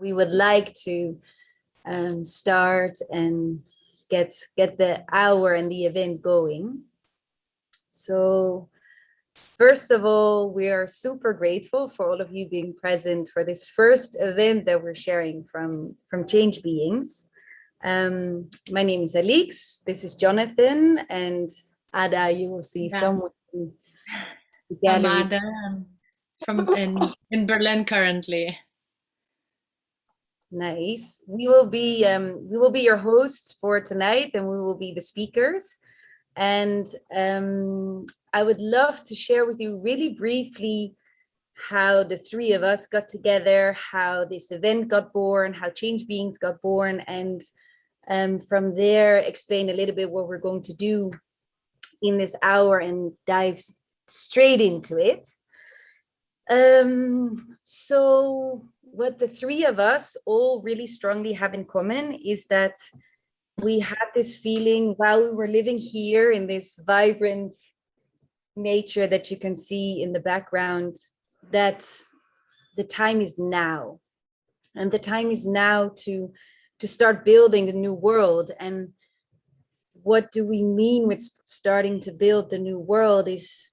we would like to start and get the hour and the event going. So first of all, we are super grateful for all of you being present for this first event that we're sharing from Change Beings. My name is Alixe, this is Jonathan, and Ada, you will see someone in the gallery. I'm Ada, I'm in Berlin currently. Nice. We will be your hosts for tonight, and we will be the speakers. And I would love to share with you really briefly how the three of us got together, how this event got born, how Change Beings got born, and from there explain a little bit what we're going to do in this hour and dive straight into it. So what the three of us all really strongly have in common is that we had this feeling while we were living here in this vibrant nature that you can see in the background, that the time is now. And the time is now to start building the new world. And what do we mean with starting to build the new world is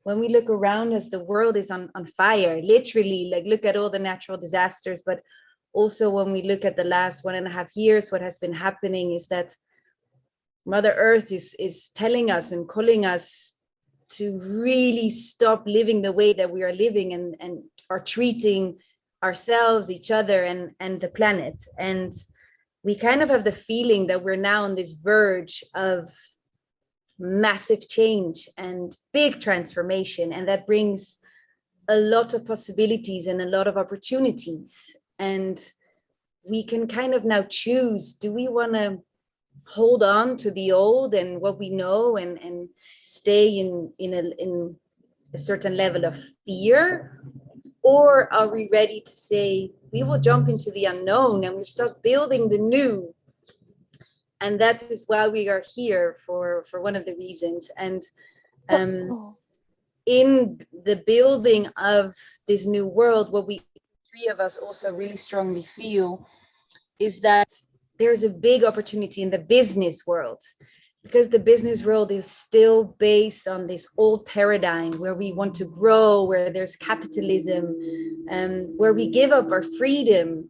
when we look around us, the world is on fire, literally, like look at all the natural disasters. But also when we look at the last 1.5 years, what has been happening is that Mother Earth is telling us and calling us to really stop living the way that we are living and are treating ourselves, each other, and the planet. And we kind of have the feeling that we're now on this verge of massive change and big transformation, and that brings a lot of possibilities and a lot of opportunities. And we can kind of now choose, do we want to hold on to the old and what we know and stay in a certain level of fear, or are we ready to say we will jump into the unknown and we start building the new? And that is why we are here, for one of the reasons. And in the building of this new world, what we three of us also really strongly feel is that there's a big opportunity in the business world, because the business world is still based on this old paradigm where we want to grow, where there's capitalism, where we give up our freedom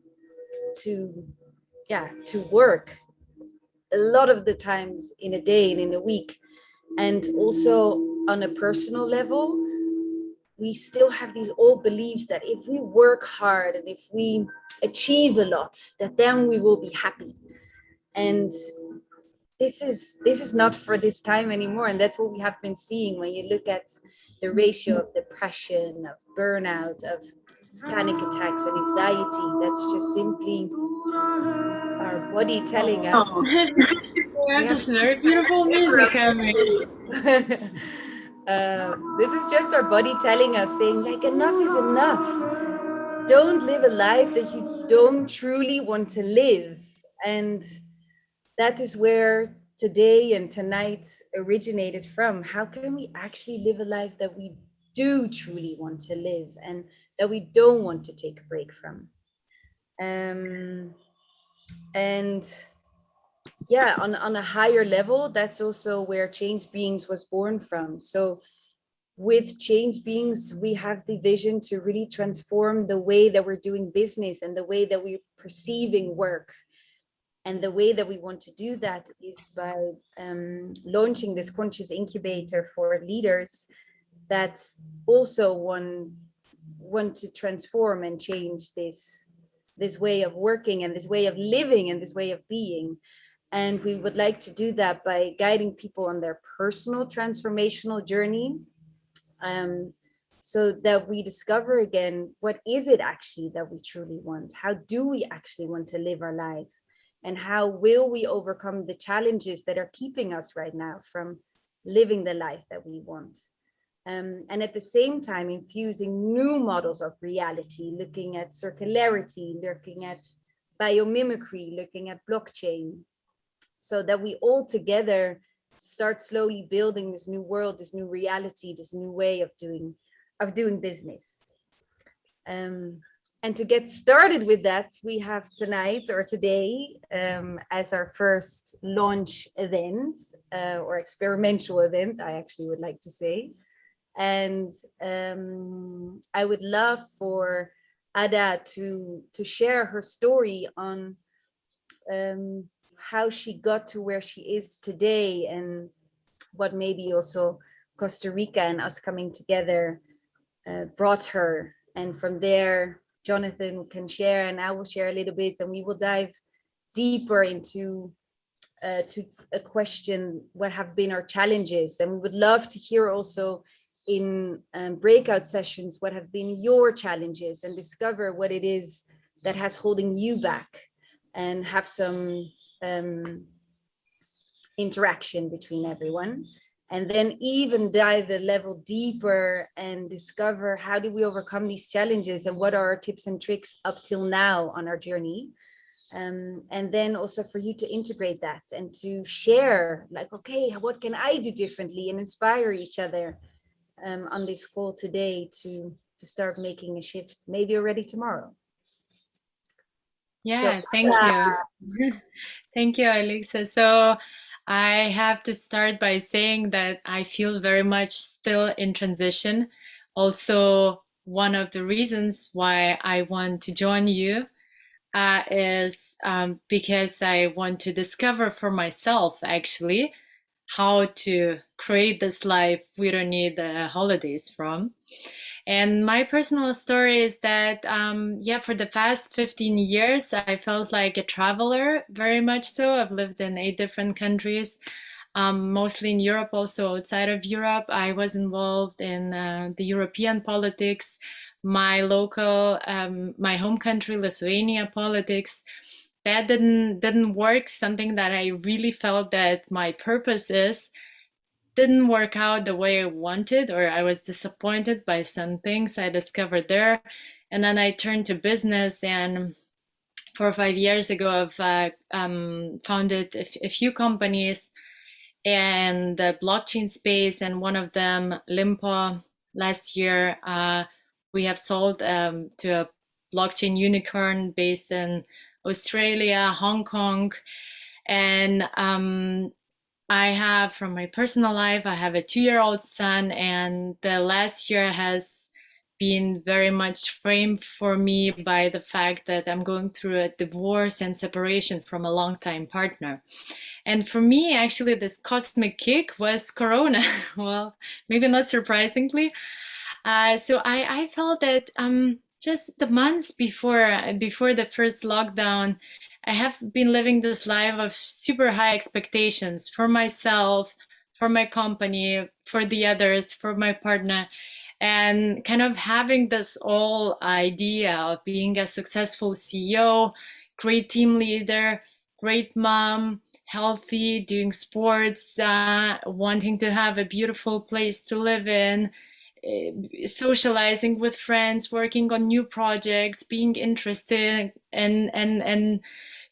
to work a lot of the times in a day and in a week. And also on a personal level, we still have these old beliefs that if we work hard and if we achieve a lot, that then we will be happy. And this is not for this time anymore. And that's what we have been seeing when you look at the ratio of depression, of burnout, of panic attacks and anxiety. That's just simply our body telling us. Yeah, that's very beautiful music, this is just our body telling us, saying like, enough is enough. Don't live a life that you don't truly want to live. And that is where today and tonight originated from. How can we actually live a life that we do truly want to live and that we don't want to take a break from? And yeah, on a higher level, that's also where Change Beings was born from. So with Change Beings, we have the vision to really transform the way that we're doing business and the way that we're perceiving work. And the way that we want to do that is by launching this conscious incubator for leaders that also want to transform and change this way of working and this way of living and this way of being. And we would like to do that by guiding people on their personal transformational journey, so that we discover again, what is it actually that we truly want? How do we actually want to live our life? And how will we overcome the challenges that are keeping us right now from living the life that we want? And at the same time, infusing new models of reality, looking at circularity, looking at biomimicry, looking at blockchain, so that we all together start slowly building this new world, this new reality, this new way of doing business. And to get started with that, we have tonight or today as our first launch event or experimental event, I actually would like to say. And I would love for Ada to share her story on how she got to where she is today, and what maybe also Costa Rica and us coming together brought her. And from there, Jonathan can share, and I will share a little bit, and we will dive deeper into to a question: what have been our challenges? And we would love to hear also in breakout sessions what have been your challenges, and discover what it is that has holding you back, and have some interaction between everyone. And then even dive a level deeper and discover how do we overcome these challenges, and what are our tips and tricks up till now on our journey. And then also for you to integrate that and to share, like, okay, what can I do differently, and inspire each other on this call today to start making a shift, maybe already tomorrow. Yeah, So, thank you. Thank you, Alixe. So I have to start by saying that I feel very much still in transition. Also, one of the reasons why I want to join you is because I want to discover for myself, actually, how to create this life we don't need the holidays from. And my personal story is that, yeah, for the past 15 years, I felt like a traveler, very much so. I've lived in 8 different countries, mostly in Europe, also outside of Europe. I was involved in the European politics, my local, my home country, Lithuania politics. That didn't work. Something that I really felt that my purpose is didn't work out the way I wanted, or I was disappointed by some things I discovered there. And then I turned to business, and 4 or 5 years ago, I've founded a few companies in the blockchain space, and one of them, Limpo, last year, we have sold to a blockchain unicorn based in Australia, Hong Kong. And I have, from my personal life, I have a 2-year-old son, and the last year has been very much framed for me by the fact that I'm going through a divorce and separation from a longtime partner. And for me, actually, this cosmic kick was Corona. Well, maybe not surprisingly. So I felt that just the months before the first lockdown, I have been living this life of super high expectations for myself, for my company, for the others, for my partner, and kind of having this whole idea of being a successful CEO, great team leader, great mom, healthy, doing sports, wanting to have a beautiful place to live in, socializing with friends, working on new projects, being interested and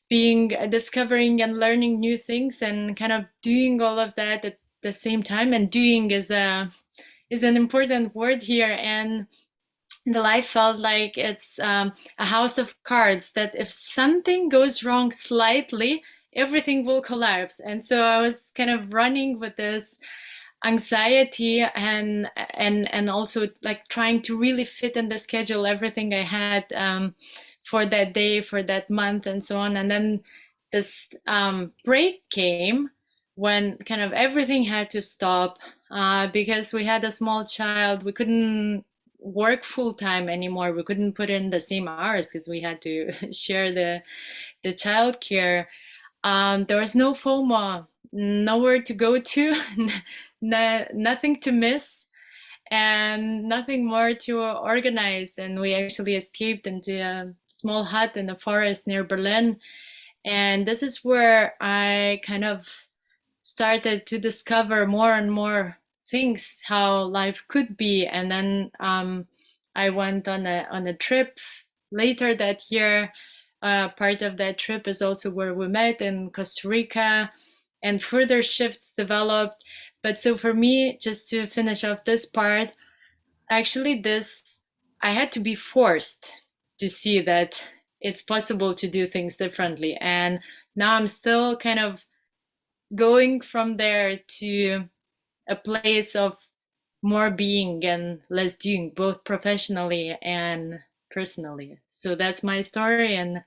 being discovering and learning new things, and kind of doing all of that at the same time. And doing is an important word here. And the life felt like it's a house of cards, that if something goes wrong slightly, everything will collapse. And so I was kind of running with this anxiety and also like trying to really fit in the schedule everything I had for that day, for that month, and so on. And then this break came when kind of everything had to stop because we had a small child. We couldn't work full time anymore. We couldn't put in the same hours because we had to share the childcare. There was no FOMO, nowhere to go to, nothing to miss, and nothing more to organize. And we actually escaped into a small hut in the forest near Berlin. And this is where I kind of started to discover more and more things, how life could be. And then I went on a trip later that year. Part of that trip is also where we met in Costa Rica, and further shifts developed. But so for me, just to finish off this part, actually I had to be forced to see that it's possible to do things differently. And now I'm still kind of going from there to a place of more being and less doing, both professionally and personally. So that's my story. And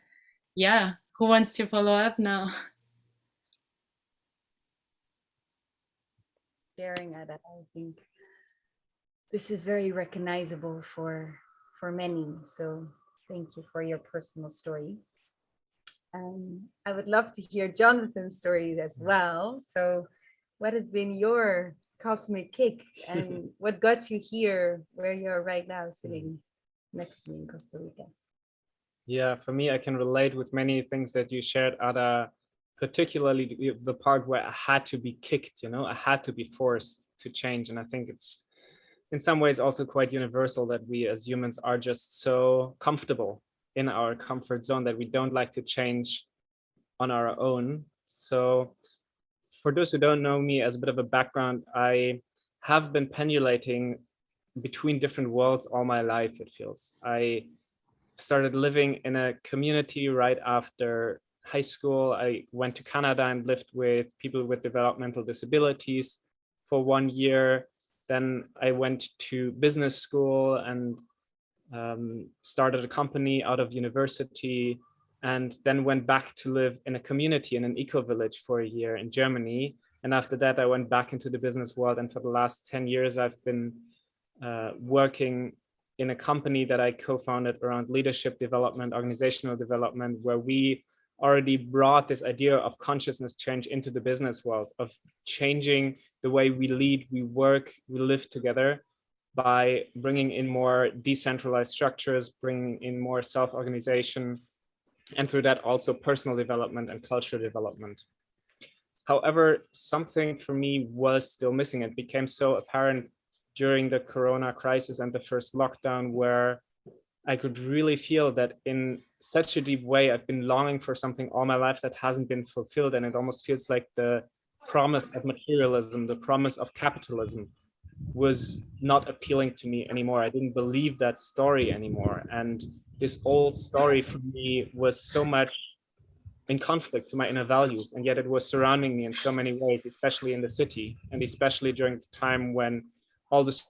yeah, who wants to follow up now? Sharing that, I think this is very recognizable for many. So thank you for your personal story. I would love to hear Jonathan's story as well. So what has been your cosmic kick and what got you here where you're right now sitting next to me in Costa Rica? Yeah, for me, I can relate with many things that you shared, Ada, particularly the part where I had to be kicked, you know, I had to be forced to change. And I think it's in some ways also quite universal that we as humans are just so comfortable in our comfort zone that we don't like to change on our own. So for those who don't know me, as a bit of a background, I have been pendulating between different worlds all my life, it feels. I started living in a community right after high school. I went to Canada and lived with people with developmental disabilities for 1 year. Then I went to business school and started a company out of university, and then went back to live in a community in an eco-village for a year in Germany. And after that, I went back into the business world. And for the last 10 years, I've been working in a company that I co-founded around leadership development, organizational development, where we already brought this idea of consciousness change into the business world, of changing the way we lead, we work, we live together by bringing in more decentralized structures, bringing in more self-organization, and through that also personal development and cultural development. However, something for me was still missing. It became so apparent during the Corona crisis and the first lockdown, where I could really feel that in such a deep way, I've been longing for something all my life that hasn't been fulfilled. And it almost feels like the promise of materialism, the promise of capitalism was not appealing to me anymore. I didn't believe that story anymore. And this old story for me was so much in conflict to my inner values, and yet it was surrounding me in so many ways, especially in the city, and especially during the time when all the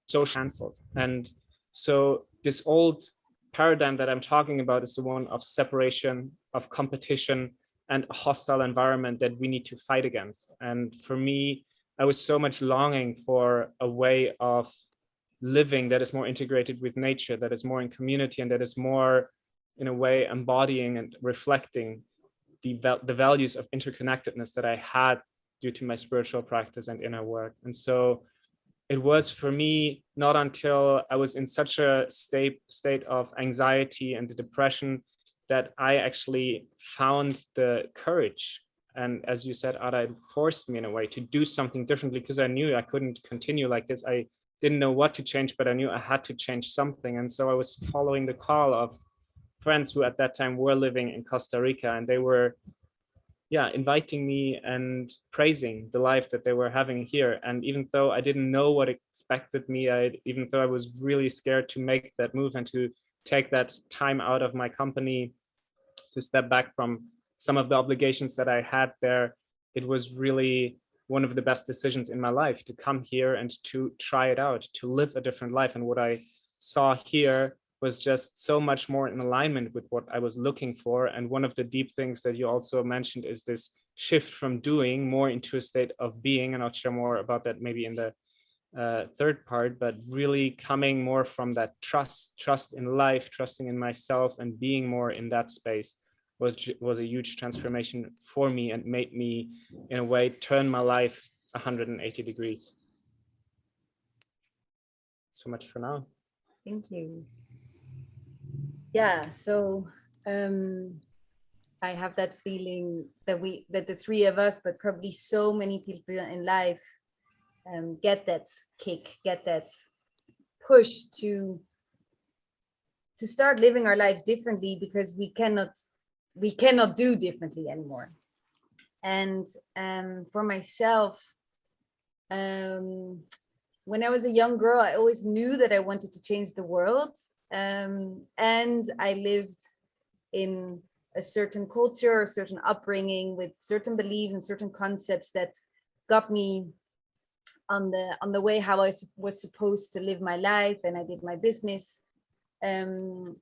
social canceled. And so this old paradigm that I'm talking about is the one of separation, of competition, and a hostile environment that we need to fight against. And for me, I was so much longing for a way of living that is more integrated with nature, that is more in community, and that is more, in a way, embodying and reflecting the values of interconnectedness that I had due to my spiritual practice and inner work. And so it was for me not until I was in such a state of anxiety and depression that I actually found the courage. And as you said, Ada, it forced me in a way to do something differently, because I knew I couldn't continue like this. I didn't know what to change, but I knew I had to change something. And so I was following the call of friends who at that time were living in Costa Rica, and they were inviting me and praising the life that they were having here. And even though I didn't know what expected me, even though I was really scared to make that move and to take that time out of my company, to step back from some of the obligations that I had there, it was really one of the best decisions in my life to come here and to try it out, to live a different life. And what I saw here was just so much more in alignment with what I was looking for. And one of the deep things that you also mentioned is this shift from doing more into a state of being. And I'll share more about that maybe in the third part, but really coming more from that trust in life, trusting in myself, and being more in that space was a huge transformation for me, and made me, in a way, turn my life 180 degrees. So much for now. Thank you. Yeah, so I have that feeling that the three of us, but probably so many people in life, get that kick, get that push to start living our lives differently, because we cannot do differently anymore. And for myself, when I was a young girl, I always knew that I wanted to change the world. And I lived in a certain culture, a certain upbringing with certain beliefs and certain concepts that got me on the way how I was supposed to live my life. And I did my business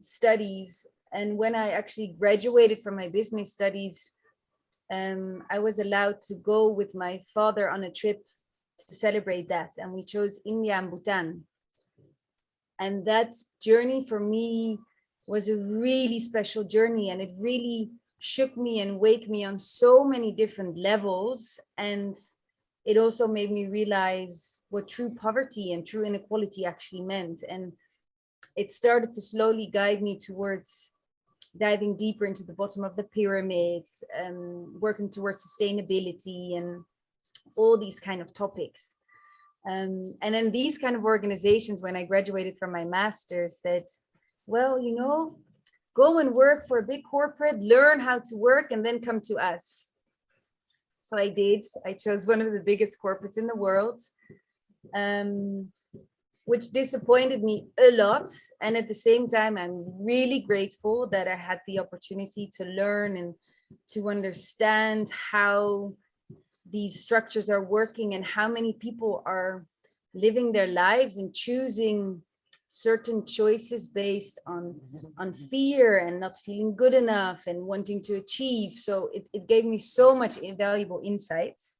studies. And when I actually graduated from my business studies, I was allowed to go with my father on a trip to celebrate that. And we chose India and Bhutan. And that journey for me was a really special journey. And it really shook me and wake me on so many different levels. And it also made me realize what true poverty and true inequality actually meant. And it started to slowly guide me towards diving deeper into the bottom of the pyramid, working towards sustainability and all these kind of topics. And then these kind of organizations, when I graduated from my master's, said, well, you know, go and work for a big corporate, learn how to work, and then come to us. So I did. I chose one of the biggest corporates in the world, which disappointed me a lot. And at the same time, I'm really grateful that I had the opportunity to learn and to understand how these structures are working and how many people are living their lives and choosing certain choices based on fear and not feeling good enough and wanting to achieve. So it gave me so much invaluable insights.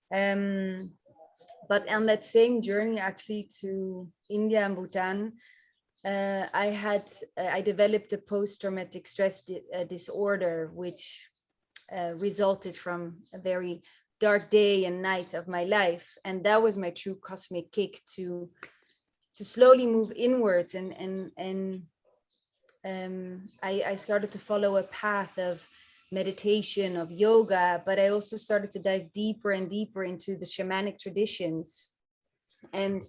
But on that same journey actually to India and Bhutan, I developed a post-traumatic stress disorder, which resulted from a very dark day and night of my life. And that was my true cosmic kick to slowly move inwards. I started to follow a path of meditation, of yoga, but I also started to dive deeper and deeper into the shamanic traditions. And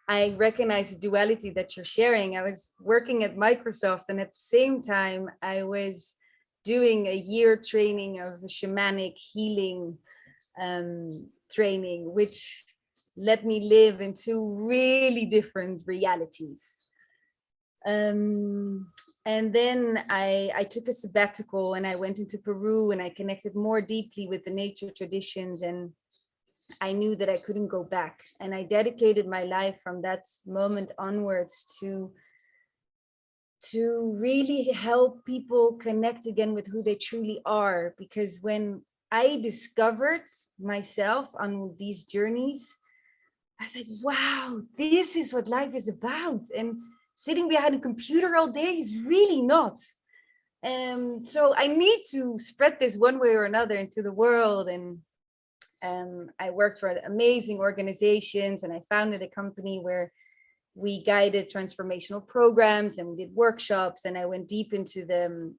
I recognize the duality that you're sharing. I was working at Microsoft, and at the same time, I was doing a year training of shamanic healing training, which let me live in two really different realities. And then I took a sabbatical and I went into Peru and I connected more deeply with the nature traditions, and I knew that I couldn't go back. And I dedicated my life from that moment onwards to really help people connect again with who they truly are. Because when I discovered myself on these journeys, I was like, wow, this is what life is about. And sitting behind a computer all day is really not. So I need to spread this one way or another into the world. And I worked for amazing organizations, and I founded a company where we guided transformational programs and we did workshops, and I went deep into the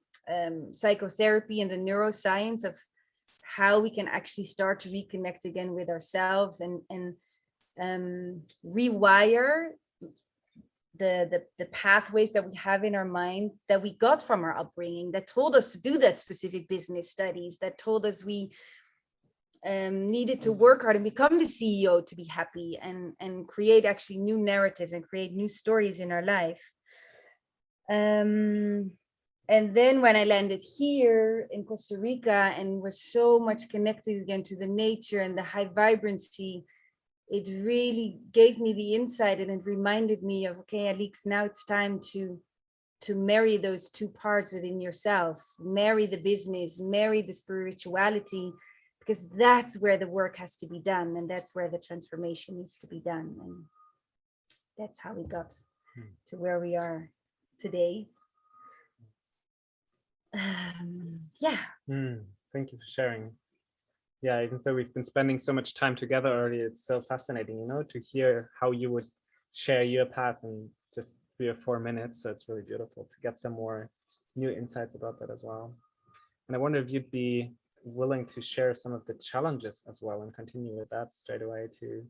psychotherapy and the neuroscience of how we can actually start to reconnect again with ourselves and rewire the pathways that we have in our mind that we got from our upbringing, that told us to do that specific business studies, that told us we needed to work hard and become the CEO to be happy, and create actually new narratives and create new stories in our life. And then when I landed here in Costa Rica and was so much connected again to the nature and the high vibrancy, it really gave me the insight, and it reminded me of, okay, Alixe, now it's time to marry those two parts within yourself, marry the business, marry the spirituality, because that's where the work has to be done, and that's where the transformation needs to be done. And that's how we got to where we are today. Yeah. Thank you for sharing. Yeah, even though we've been spending so much time together already, it's so fascinating, you know, to hear how you would share your path in just 3 or 4 minutes. So it's really beautiful to get some more new insights about that as well. And I wonder if you'd be willing to share some of the challenges as well, and continue with that straight away to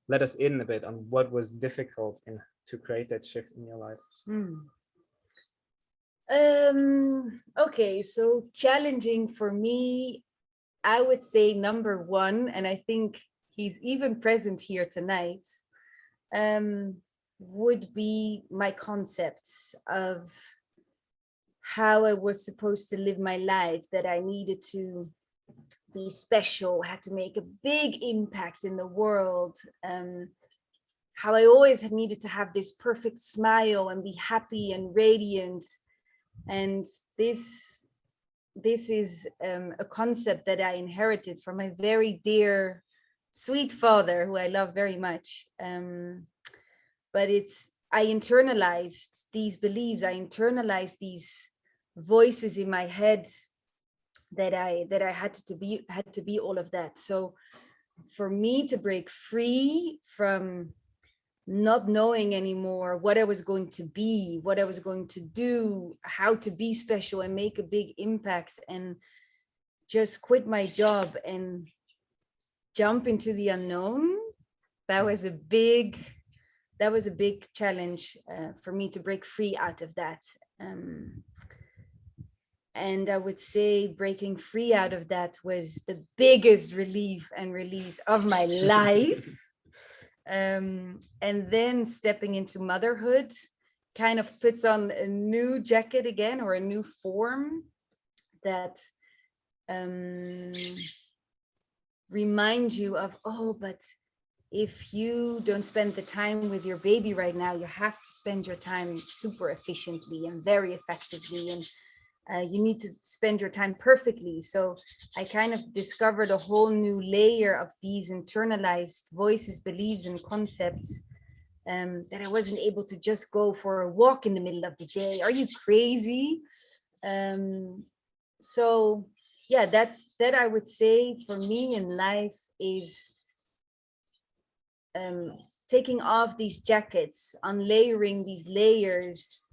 let us in a bit on what was difficult to create that shift in your life. Okay, so challenging for me, I would say number one, and I think he's even present here tonight, would be my concepts of how I was supposed to live my life, that I needed to be special, had to make a big impact in the world, how I always had needed to have this perfect smile and be happy and radiant. And this is a concept that I inherited from my very dear, sweet father, who I love very much. But I internalized these beliefs, I internalized these voices in my head that I had to be all of that. So for me to break free from not knowing anymore what I was going to be, what I was going to do, how to be special and make a big impact, and just quit my job and jump into the unknown, that was a big challenge for me to break free out of that. And I would say breaking free out of that was the biggest relief and release of my life. And then stepping into motherhood kind of puts on a new jacket again, or a new form that reminds you of, oh, but if you don't spend the time with your baby right now, you have to spend your time super efficiently and very effectively, and you need to spend your time perfectly. So I kind of discovered a whole new layer of these internalized voices, beliefs, and concepts that I wasn't able to just go for a walk in the middle of the day. Are you crazy? So yeah, that I would say for me in life is taking off these jackets, unlayering these layers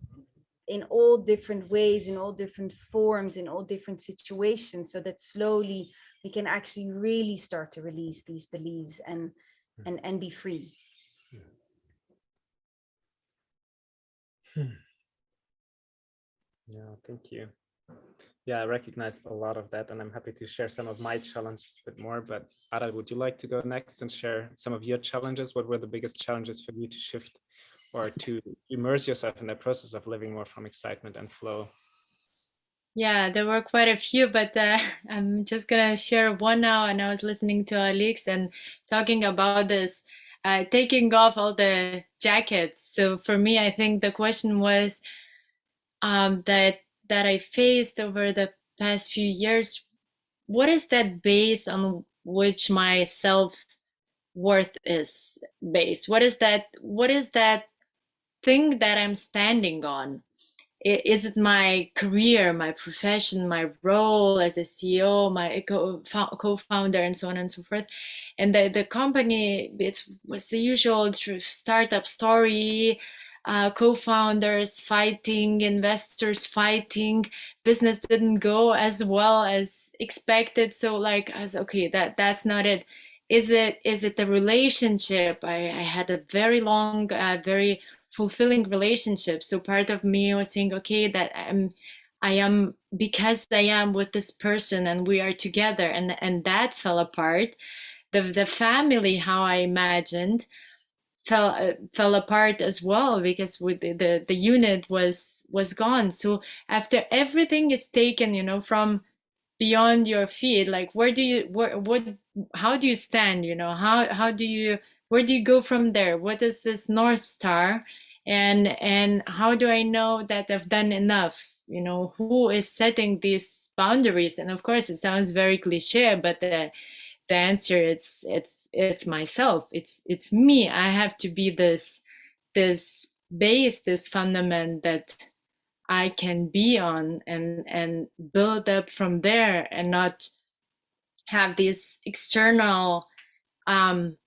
in all different ways, in all different forms, in all different situations, so that slowly we can actually really start to release these beliefs and be free. Yeah, thank you. Yeah, I recognize a lot of that, and I'm happy to share some of my challenges a bit more. But Ada, would you like to go next and share some of your challenges? What were the biggest challenges for you to shift or to immerse yourself in the process of living more from excitement and flow? Yeah, there were quite a few, but I'm just gonna share one now. And I was listening to Alixe and talking about this, taking off all the jackets. So for me, I think the question was that I faced over the past few years. What is that base on which my self-worth is based? What is that? What is that thing that I'm standing on? Is it my career, my profession, my role as a CEO, my co-founder, and so on and so forth? And the company, it was the usual startup story, co-founders fighting, investors fighting, business didn't go as well as expected. So like, I was, okay, that's not it. Is it the relationship? I had a very long, very fulfilling relationship. So part of me was saying, okay, that I am because I am with this person and we are together, and that fell apart. The family, how I imagined, fell apart as well, because with the unit was gone. So after everything is taken, from beyond your feet, like where do you what how do you stand, how do you where do you go from there? What is this North Star? And how do I know that I've done enough? Who is setting these boundaries? And of course it sounds very cliche, but the answer, it's myself. It's me. I have to be this base, this fundament that I can be on, and build up from there, and not have these external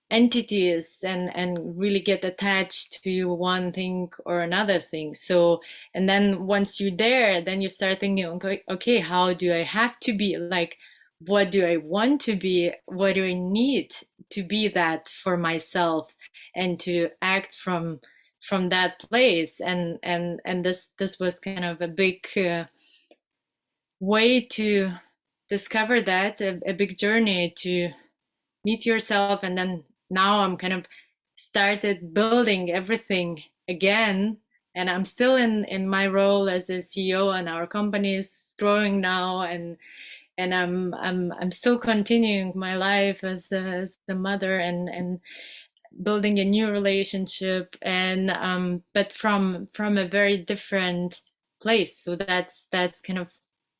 entities and really get attached to one thing or another thing. So, and then once you're there, then you start thinking, okay, how do I have to be? Like, what do I want to be? What do I need to be that for myself, and to act from that place? And this was kind of a big way to discover that, a big journey to meet yourself. And then now I'm kind of started building everything again. And I'm still in my role as a CEO, and our company is growing now, and I'm still continuing my life as a mother, and building a new relationship, and but from a very different place. So that's kind of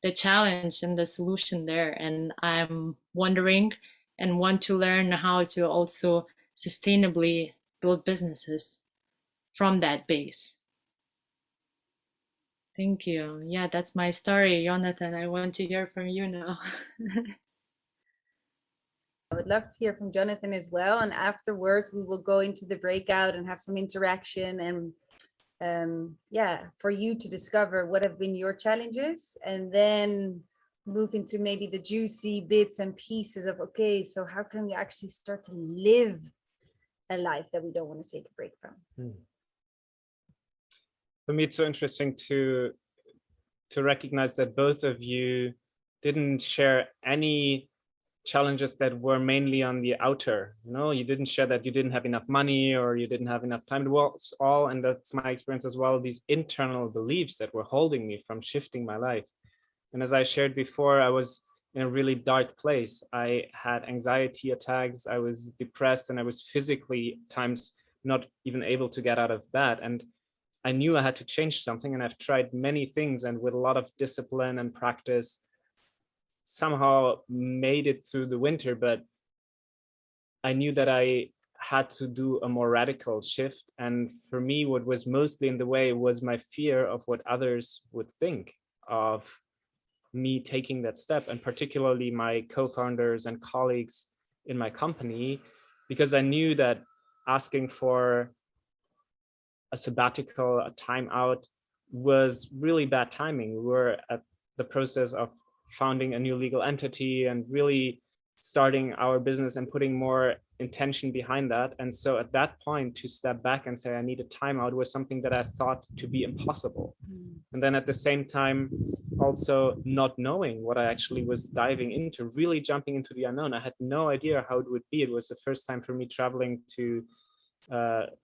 the challenge and the solution there. And I'm wondering and want to learn how to also sustainably build businesses from that base. Thank you. Yeah, that's my story, Jonathan. I want to hear from you now. I would love to hear from Jonathan as well. And afterwards, we will go into the breakout and have some interaction, and yeah, for you to discover what have been your challenges, and then move into maybe the juicy bits and pieces of, okay, so how can we actually start to live a life that we don't want to take a break from? For me, it's so interesting to recognize that both of you didn't share any challenges that were mainly on the outer. You didn't share that you didn't have enough money or you didn't have enough time. It was all, and that's my experience as well, these internal beliefs that were holding me from shifting my life. And as I shared before, I was in a really dark place. I had anxiety attacks, I was depressed, and I was physically times not even able to get out of bed. And I knew I had to change something, and I've tried many things, and with a lot of discipline and practice, somehow made it through the winter. But I knew that I had to do a more radical shift. And for me, what was mostly in the way was my fear of what others would think of me taking that step, and particularly my co-founders and colleagues in my company, because I knew that asking for a sabbatical, a timeout, was really bad timing. We were at the process of founding a new legal entity and really starting our business and putting more intention behind that. And so at that point, to step back and say I need a timeout was something that I thought to be impossible. And then at the same time, also not knowing what I actually was diving into, really jumping into the unknown. I had no idea how it would be. It was the first time for me traveling to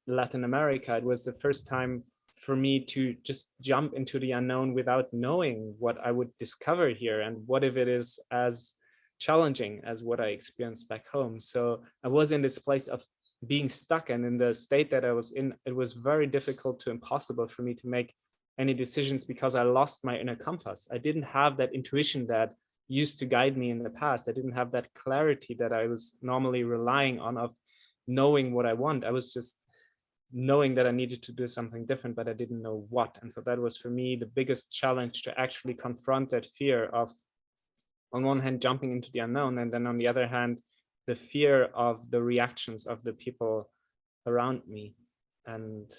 Latin America. It was the first time for me to just jump into the unknown without knowing what I would discover here, and what if it is as challenging as what I experienced back home. So I was in this place of being stuck, and in the state that I was in, it was very difficult to impossible for me to make any decisions because I lost my inner compass. I didn't have that intuition that used to guide me in the past. I didn't have that clarity that I was normally relying on, of knowing what I want. I was just knowing that I needed to do something different, but I didn't know what. And so that was for me the biggest challenge, to actually confront that fear of, on one hand, jumping into the unknown, and then on the other hand, the fear of the reactions of the people around me. And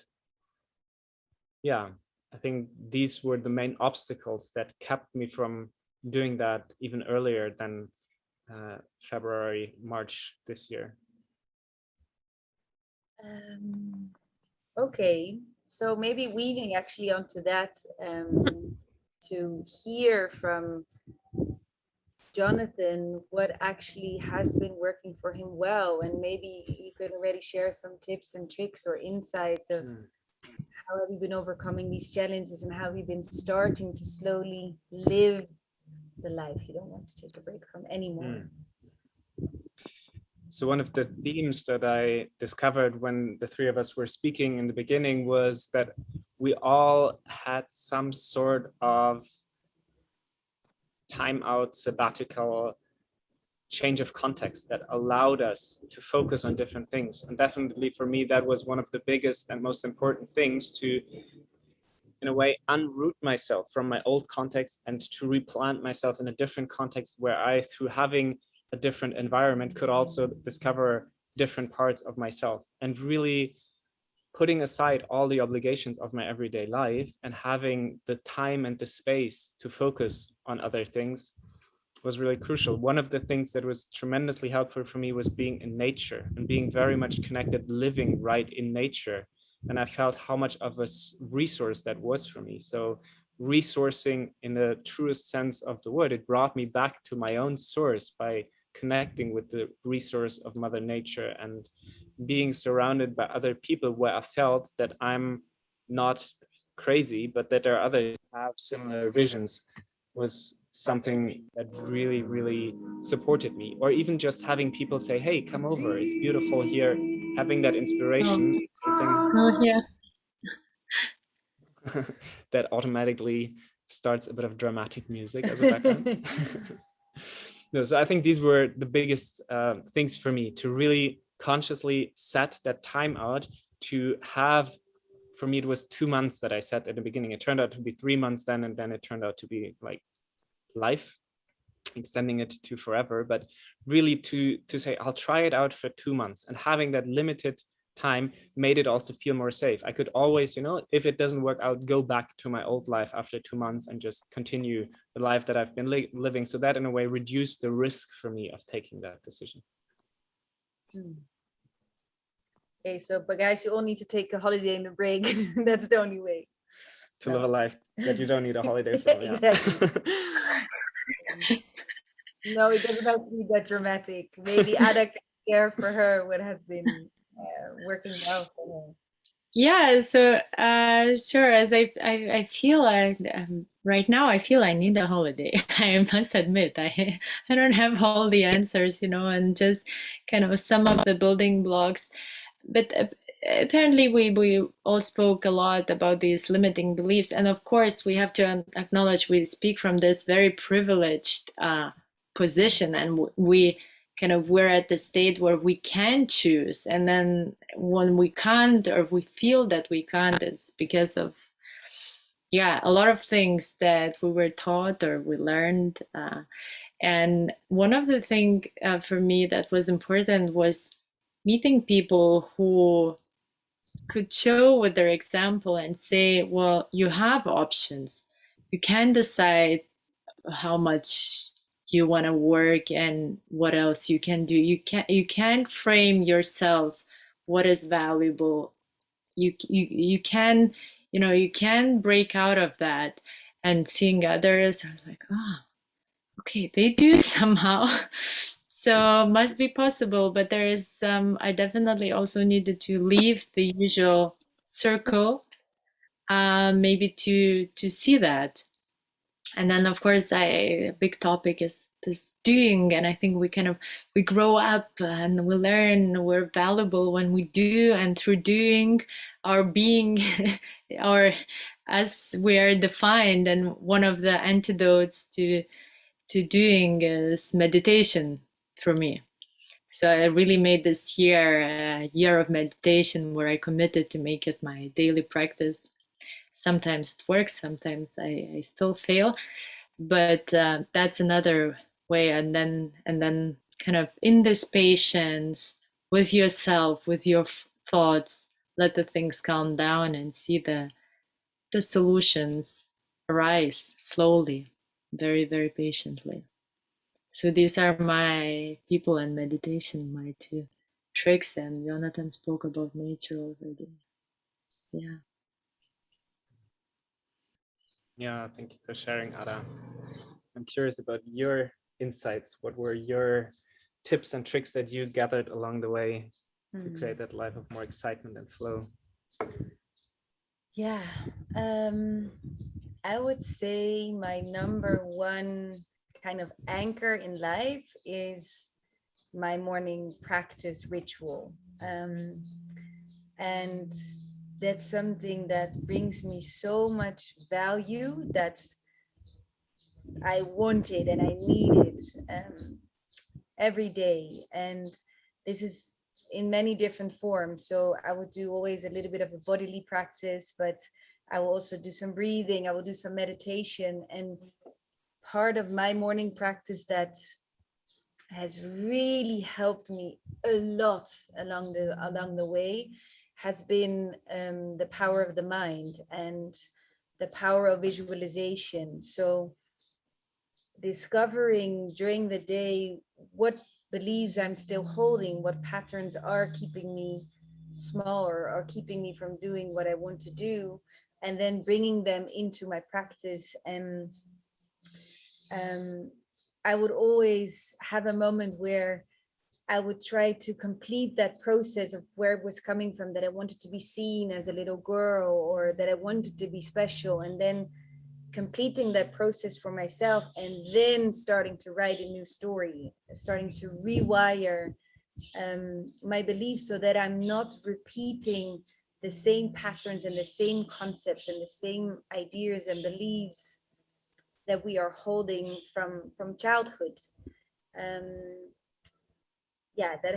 yeah, I think these were the main obstacles that kept me from doing that even earlier than February, March this year. Okay, so maybe weaving actually onto that, to hear from Jonathan what actually has been working for him well, and maybe you could already share some tips and tricks or insights of how have you been overcoming these challenges, and how have you been starting to slowly live the life you don't want to take a break from anymore. So one of the themes that I discovered when the three of us were speaking in the beginning was that we all had some sort of time out, sabbatical, change of context that allowed us to focus on different things. And definitely for me, that was one of the biggest and most important things, to, in a way, unroot myself from my old context and to replant myself in a different context, where I, through having a different environment, could also discover different parts of myself, and really putting aside all the obligations of my everyday life and having the time and the space to focus on other things was really crucial. One of the things that was tremendously helpful for me was being in nature and being very much connected, living right in nature. And I felt how much of a resource that was for me. So resourcing in the truest sense of the word, it brought me back to my own source by connecting with the resource of Mother Nature and being surrounded by other people, where I felt that I'm not crazy, but that there are others who have similar visions, was something that really, really supported me. Or even just having people say, hey, come over, it's beautiful here. Having that inspiration, Oh, yeah. that automatically starts a bit of dramatic music as a background. No, so I think these were the biggest things for me, to really consciously set that time out to have. For me, it was 2 months that I set at the beginning. It turned out to be 3 months then, and then it turned out to be like life, extending it to forever. But really to say, I'll try it out for 2 months, and having that limited time made it also feel more safe. I could always, if it doesn't work out, go back to my old life after 2 months and just continue the life that I've been living. So that in a way reduced the risk for me of taking that decision. Okay, so but guys, you all need to take a holiday and a break. That's the only way to live a life that you don't need a holiday from. Yeah. Exactly. No, it doesn't have to be that dramatic. Maybe Ada can care for her what has been working well for her. Yeah, so sure, as I feel like right now I feel I need a holiday. I must admit, I don't have all the answers, and just kind of some of the building blocks. But apparently we all spoke a lot about these limiting beliefs, and of course we have to acknowledge we speak from this very privileged position, and we're at the state where we can choose, and then when we can't, or we feel that we can't, it's because of a lot of things that we were taught or we learned. And one of the things for me that was important was meeting people who could show with their example and say, well, you have options. You can decide how much you want to work and what else you can do. You can't frame yourself what is valuable. You can, you can break out of that, and seeing others are like, oh, okay, they do it somehow. So must be possible, but there is I definitely also needed to leave the usual circle, maybe to see that. And then of course a big topic is this doing, and I think we grow up and we learn we're valuable when we do, and through doing our being or as we are defined. And one of the antidotes to doing is meditation for me. So I really made this year a year of meditation, where I committed to make it my daily practice. Sometimes it works, sometimes I still fail, but that's another way. And then kind of in this patience with yourself, with your thoughts, let the things calm down and see the solutions arise slowly, very, very patiently. So these are my people and meditation, my two tricks, and Jonathan spoke about nature already. Yeah. Yeah, thank you for sharing, Ada. I'm curious about your insights. What were your tips and tricks that you gathered along the way to create that life of more excitement and flow? Yeah, I would say my number one kind of anchor in life is my morning practice ritual. And that's something that brings me so much value that I want it and I need it every day. And this is in many different forms. So I would do always a little bit of a bodily practice, but I will also do some breathing. I will do some meditation. And part of my morning practice that has really helped me a lot along the way has been the power of the mind and the power of visualization. So discovering during the day what beliefs I'm still holding, what patterns are keeping me smaller or keeping me from doing what I want to do, and then bringing them into my practice. And I would always have a moment where I would try to complete that process of where it was coming from, that I wanted to be seen as a little girl, or that I wanted to be special, and then completing that process for myself, and then starting to write a new story, starting to rewire my beliefs so that I'm not repeating the same patterns and the same concepts and the same ideas and beliefs that we are holding from childhood. Yeah, that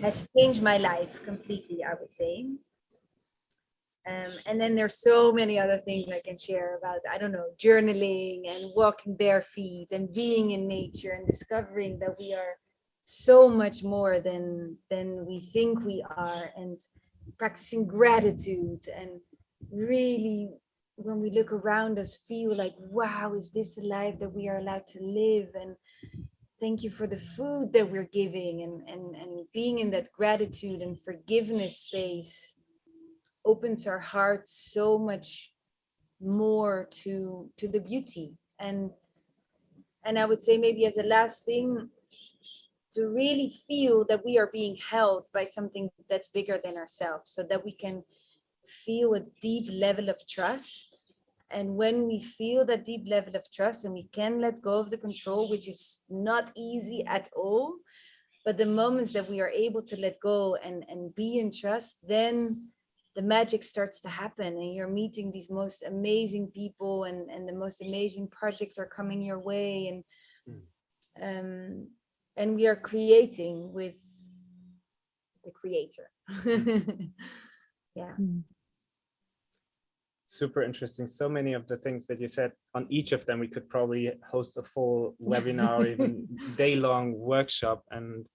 has changed my life completely, I would say. And then there's so many other things I can share about, I don't know, journaling and walking bare feet and being in nature and discovering that we are so much more than we think we are, and practicing gratitude, and really, when we look around us, feel like, wow, is this the life that we are allowed to live? And thank you for the food that we're giving, and being in that gratitude and forgiveness space opens our hearts so much more to the beauty. And I would say, maybe as a last thing, to really feel that we are being held by something that's bigger than ourselves, so that we can feel a deep level of trust. And when we feel that deep level of trust and we can let go of the control, which is not easy at all, but the moments that we are able to let go and be in trust, then the magic starts to happen, and you're meeting these most amazing people, and the most amazing projects are coming your way, and we are creating with the creator. Yeah. Super interesting. So many of the things that you said, on each of them we could probably host a full webinar or even day-long workshop. And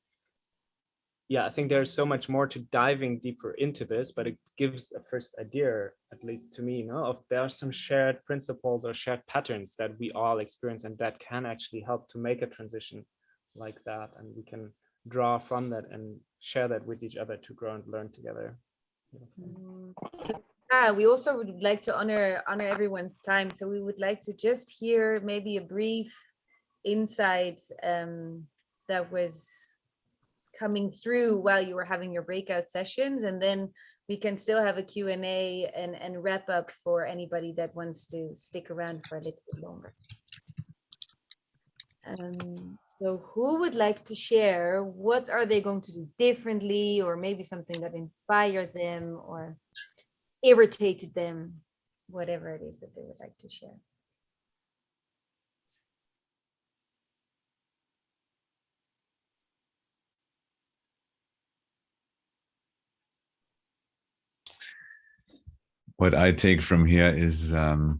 yeah, I think there's so much more to diving deeper into this, but it gives a first idea, at least to me, of there are some shared principles or shared patterns that we all experience, and that can actually help to make a transition like that. And we can draw from that and share that with each other to grow and learn together. So, we also would like to honor everyone's time. So we would like to just hear maybe a brief insight that was coming through while you were having your breakout sessions, and then we can still have a Q&A and wrap up for anybody that wants to stick around for a little bit longer. So who would like to share? What are they going to do differently, or maybe something that inspired them or irritated them, whatever it is that they would like to share? What I take from here is the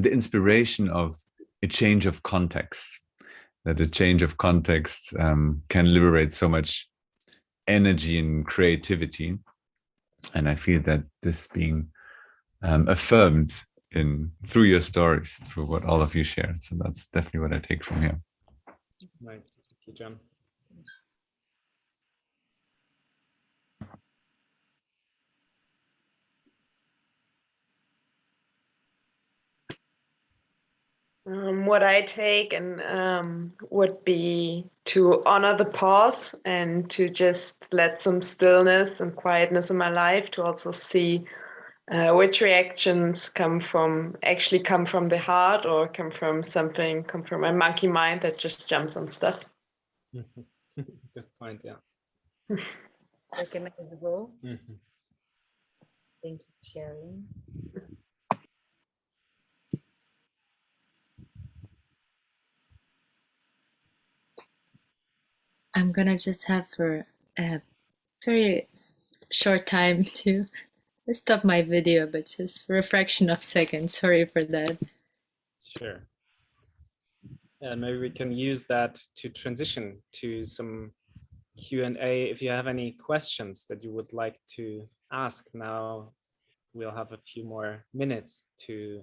inspiration of a change of context, that a change of context can liberate so much energy and creativity. And I feel that this being affirmed through your stories, through what all of you shared. So that's definitely what I take from here. Nice. Thank you, John. What I take would be to honor the pause and to just let some stillness and quietness in my life, to also see which reactions come from the heart, or come from my monkey mind that just jumps on stuff. Good point, yeah. Recognizable. Thank you for sharing. I'm gonna just have for a very short time to stop my video, but just for a fraction of a second. Sorry for that. Sure. Yeah, maybe we can use that to transition to some Q&A. If you have any questions that you would like to ask now, we'll have a few more minutes to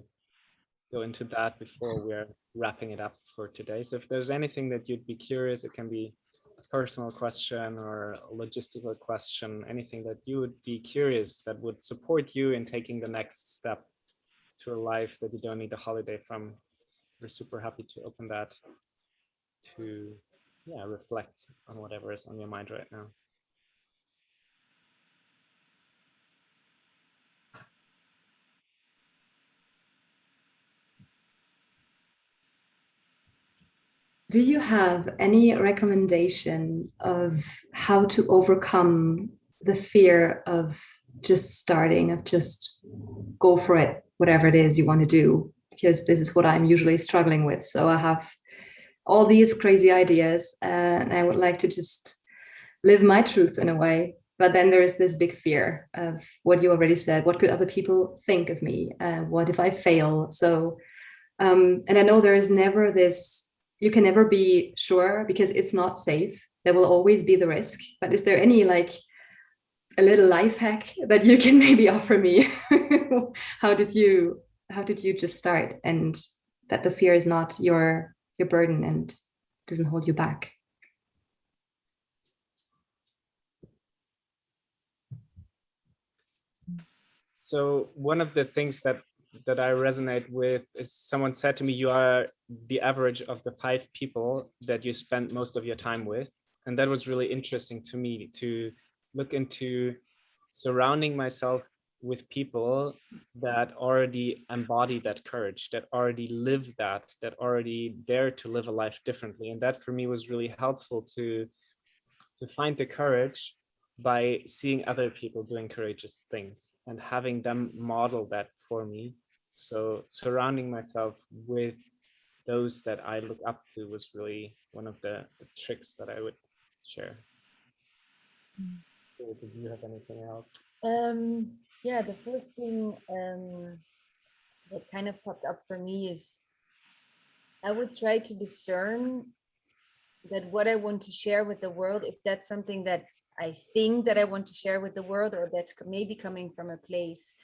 go into that before we're wrapping it up for today. So if there's anything that you'd be curious, it can be a personal question or a logistical question, anything that you would be curious that would support you in taking the next step to a life that you don't need a holiday from. We're super happy to open that to yeah, reflect on whatever is on your mind right now. Do you have any recommendation of how to overcome the fear of just starting, of just go for it, whatever it is you want to do? Because this is what I'm usually struggling with. So I have all these crazy ideas and I would like to just live my truth in a way. But then there is this big fear of what you already said. What could other people think of me? What if I fail? So, and I know there is never this, you can never be sure because it's not safe. There will always be the risk. But is there any like a little life hack that you can maybe offer me? how did you just start, and that the fear is not your burden and doesn't hold you back? So one of the things that I resonate with is someone said to me, you are the average of the 5 people that you spend most of your time with. And that was really interesting to me, to look into surrounding myself with people that already embody that courage, that already live that already dare to live a life differently. And that for me was really helpful to find the courage by seeing other people doing courageous things and having them model that for me. So surrounding myself with those that I look up to was really one of the tricks that I would share. Do you have anything else? Yeah, the first thing that kind of popped up for me is I would try to discern that what I want to share with the world, if that's something that I think that I want to share with the world, or that's maybe coming from a place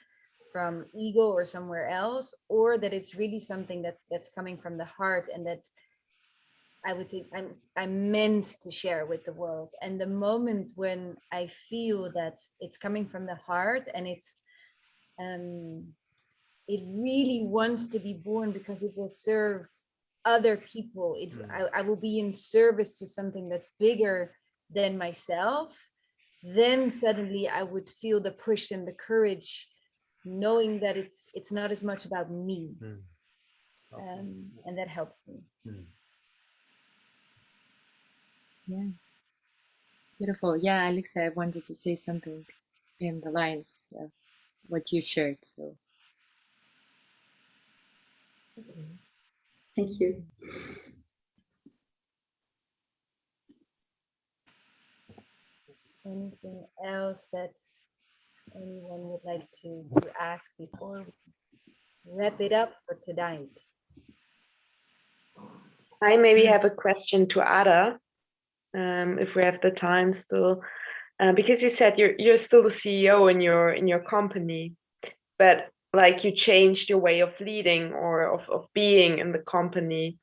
from ego or somewhere else, or that it's really something that's coming from the heart and that I would say I'm meant to share with the world. And the moment when I feel that it's coming from the heart and it really wants to be born because it will serve other people, I will be in service to something that's bigger than myself, then suddenly I would feel the push and the courage, knowing that it's not as much about me. And that helps me. Yeah, beautiful. Yeah, Alixe, I wanted to say something in the lines of what you shared. So Thank you. Anything else that anyone would like to ask before we wrap it up for tonight? I maybe have a question to Ada, if we have the time still, because you said you're still the CEO in your company, but like you changed your way of leading or of being in the company.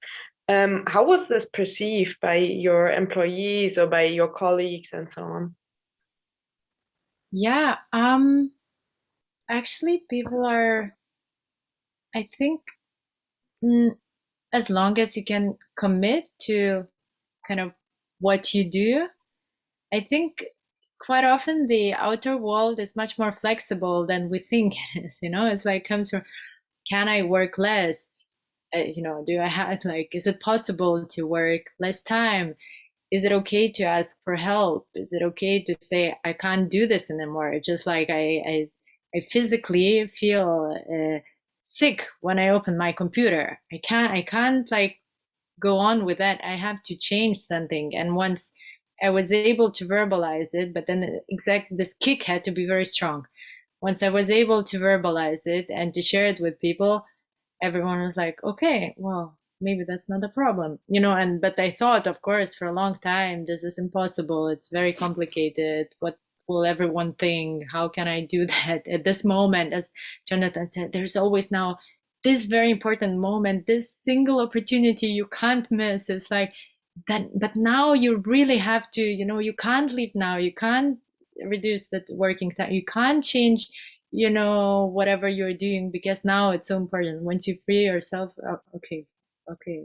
How was this perceived by your employees or by your colleagues and so on? yeah, actually people are, I think, as long as you can commit to kind of what you do, I think quite often the outer world is much more flexible than we think it is. It's like comes from, can I work less? Do I have is it possible to work less time? Is it okay to ask for help? Is it okay to say I can't do this anymore? Just like I physically feel sick when I open my computer. I can't go on with that. I have to change something. And once I was able to verbalize it, but then this kick had to be very strong. Once I was able to verbalize it and to share it with people, everyone was like, okay, well, maybe that's not a problem, but I thought, of course, for a long time, this is impossible. It's very complicated. What will everyone think? How can I do that at this moment? As Jonathan said, there's always now this very important moment, this single opportunity you can't miss. It's like that, but now you really have to, you can't leave now. You can't reduce that working time. You can't change whatever you're doing, because now it's so important. Once you free yourself, okay,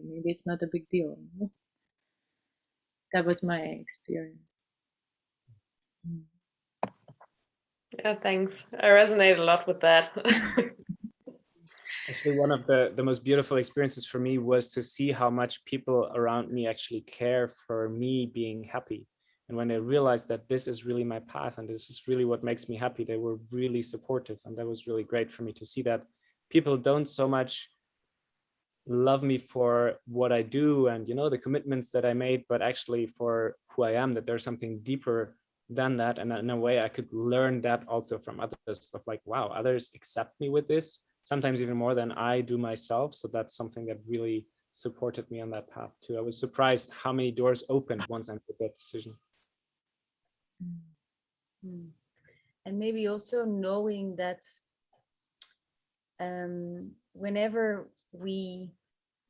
maybe it's not a big deal. that was my experience. Yeah, thanks. I resonate a lot with that. Actually, one of the most beautiful experiences for me was to see how much people around me actually care for me being happy. And when they realized that this is really my path and this is really what makes me happy, they were really supportive. And that was really great for me to see that people don't so much love me for what I do and, you know, the commitments that I made, but actually for who I am, that there's something deeper than that. And in a way, I could learn that also from others, of like, wow, others accept me with this, sometimes even more than I do myself. So that's something that really supported me on that path too. I was surprised how many doors opened once I made that decision. And maybe also knowing that whenever we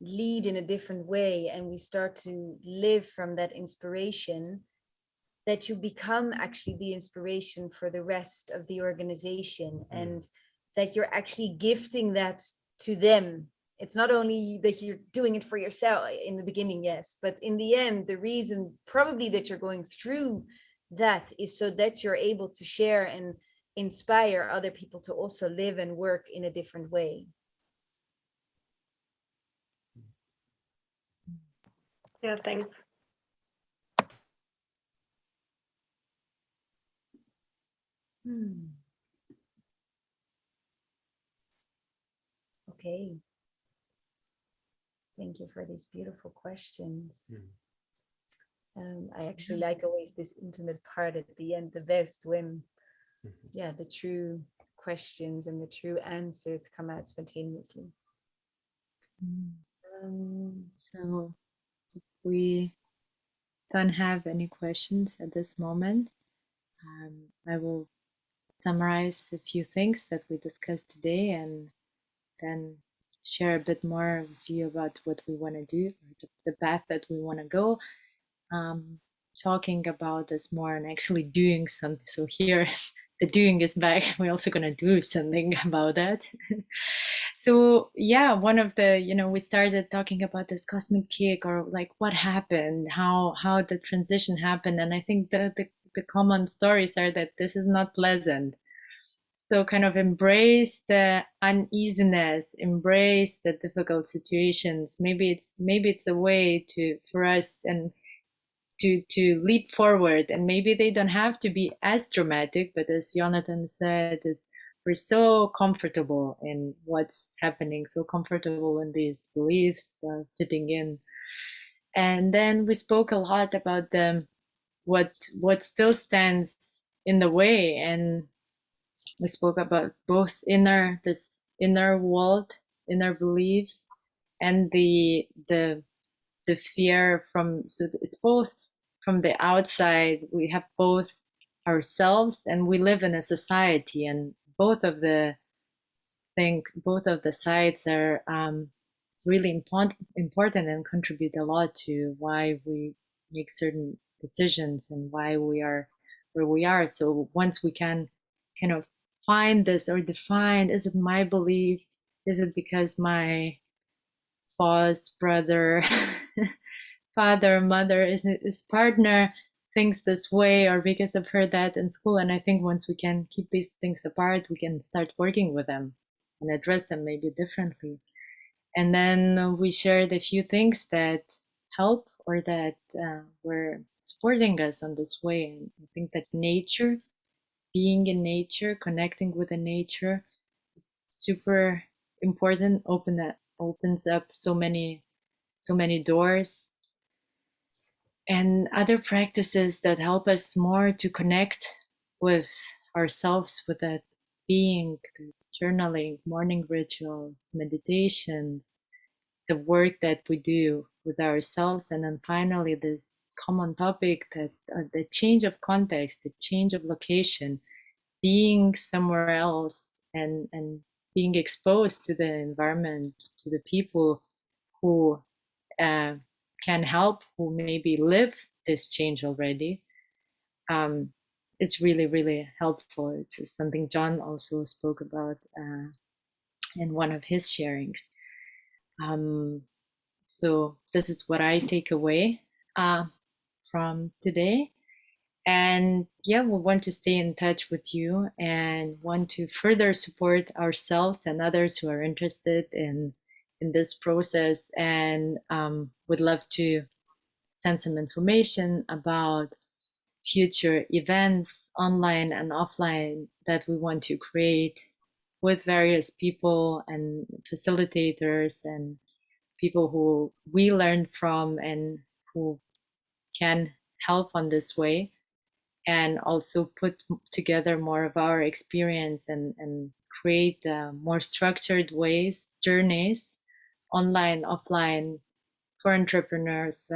lead in a different way and we start to live from that inspiration, that you become actually the inspiration for the rest of the organization, and that you're actually gifting that to them. It's not only that you're doing it for yourself in the beginning, yes, but in the end, the reason probably that you're going through that is so that you're able to share and inspire other people to also live and work in a different way. Yeah, thanks. Okay. Thank you for these beautiful questions. I actually like always this intimate part at the end the best, when the true questions and the true answers come out spontaneously. So if we don't have any questions at this moment, I will summarize a few things that we discussed today and then share a bit more with you about what we want to do, or the path that we want to go. Talking about this more and actually doing something. So here, the doing is back. We're also going to do something about that. So yeah, one of the, we started talking about this cosmic kick, or like what happened, how the transition happened. And I think the common stories are that this is not pleasant. So kind of embrace the uneasiness, embrace the difficult situations. Maybe it's a way for us and to leap forward. And maybe they don't have to be as dramatic, but as Jonathan said, we're so comfortable in what's happening, so comfortable in these beliefs, fitting in. And then we spoke a lot about what still stands in the way, and we spoke about both this inner world, inner beliefs, and the fear from. So it's both from the outside. We have both ourselves, and we live in a society, and both of the sides are really important and contribute a lot to why we make certain decisions and why we are where we are. So once we can kind of find this or define, is it my belief? Is it because my boss, brother, father, mother, his partner thinks this way, or because I've heard that in school? And I think once we can keep these things apart, we can start working with them and address them maybe differently. And then we shared a few things that help, or that were supporting us on this way. And I think that nature, being in nature, connecting with the nature, is super important. Opens up so many doors. And other practices that help us more to connect with ourselves, with that being, journaling, morning rituals, meditations, the work that we do with ourselves. And then finally, this common topic, that the change of context, the change of location, being somewhere else, and being exposed to the environment, to the people who can help, who maybe live this change already. It's really, really helpful. It's something John also spoke about in one of his sharings. So this is what I take away from today. And yeah, we want to stay in touch with you and want to further support ourselves and others who are interested in this process, and would love to send some information about future events, online and offline, that we want to create with various people and facilitators and people who we learn from and who can help on this way, and also put together more of our experience and create more structured ways, journeys, online, offline, for entrepreneurs,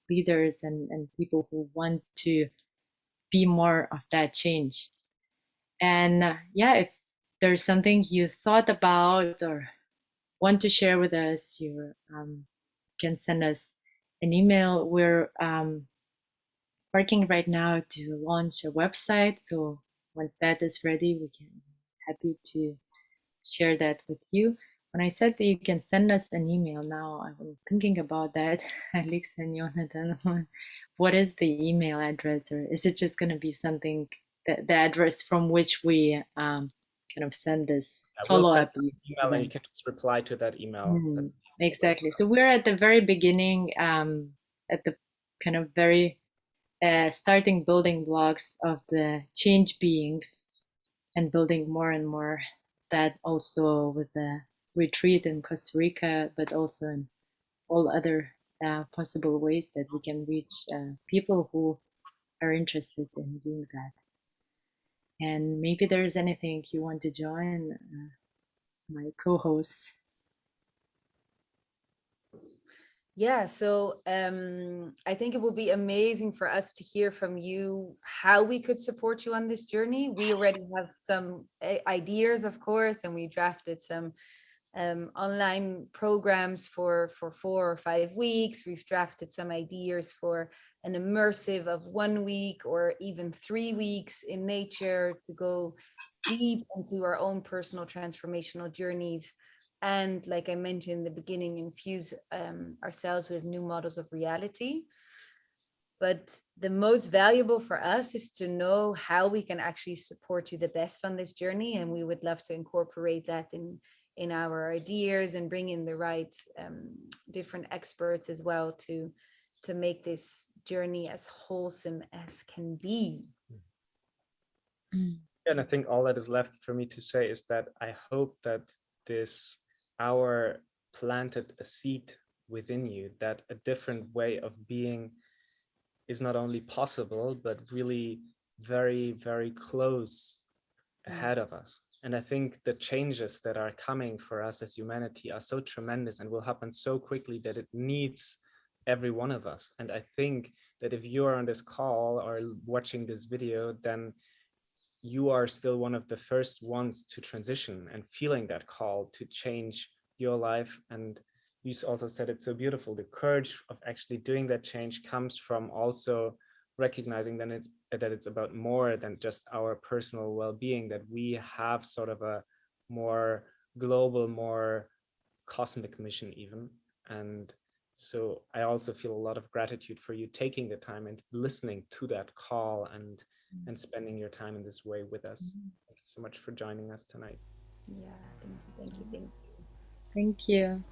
leaders, and people who want to be more of that change. And yeah, if there's something you thought about or want to share with us, you can send us an email. We're working right now to launch a website, so once that is ready, we can happy to share that with you. When I said that you can send us an email, now I'm thinking about that. Alixe and Jonathan, what is the email address, or is it just going to be something, the address from which we kind of send this follow-up email, and you can just reply to that email. Exactly. So we're at the very beginning, at the kind of very starting building blocks of the change beings, and building more and more that, also with the retreat in Costa Rica, but also in all other possible ways that we can reach people who are interested in doing that. And maybe there's anything you want to join, my co-hosts. Yeah, so I think it would be amazing for us to hear from you how we could support you on this journey. We already have some ideas, of course, and we drafted some online programs for 4 or 5 weeks. We've drafted some ideas for an immersive of 1 week or even 3 weeks in nature to go deep into our own personal transformational journeys. And like I mentioned in the beginning, infuse ourselves with new models of reality. But the most valuable for us is to know how we can actually support you the best on this journey. And we would love to incorporate that in our ideas and bring in the right different experts as well to make this journey as wholesome as can be. And I think all that is left for me to say is that I hope that this hour planted a seed within you, that a different way of being is not only possible, but really very, very close ahead of us. And I think the changes that are coming for us as humanity are so tremendous and will happen so quickly that it needs every one of us. And I think that if you are on this call or watching this video, then you are still one of the first ones to transition and feeling that call to change your life. And you also said it so beautiful, the courage of actually doing that change comes from also recognizing that it's about more than just our personal well-being, that we have sort of a more global, more cosmic mission even. And so I also feel a lot of gratitude for you taking the time and listening to that call and spending your time in this way with us. Thank you so much for joining us tonight. Yeah, thank you. Thank you.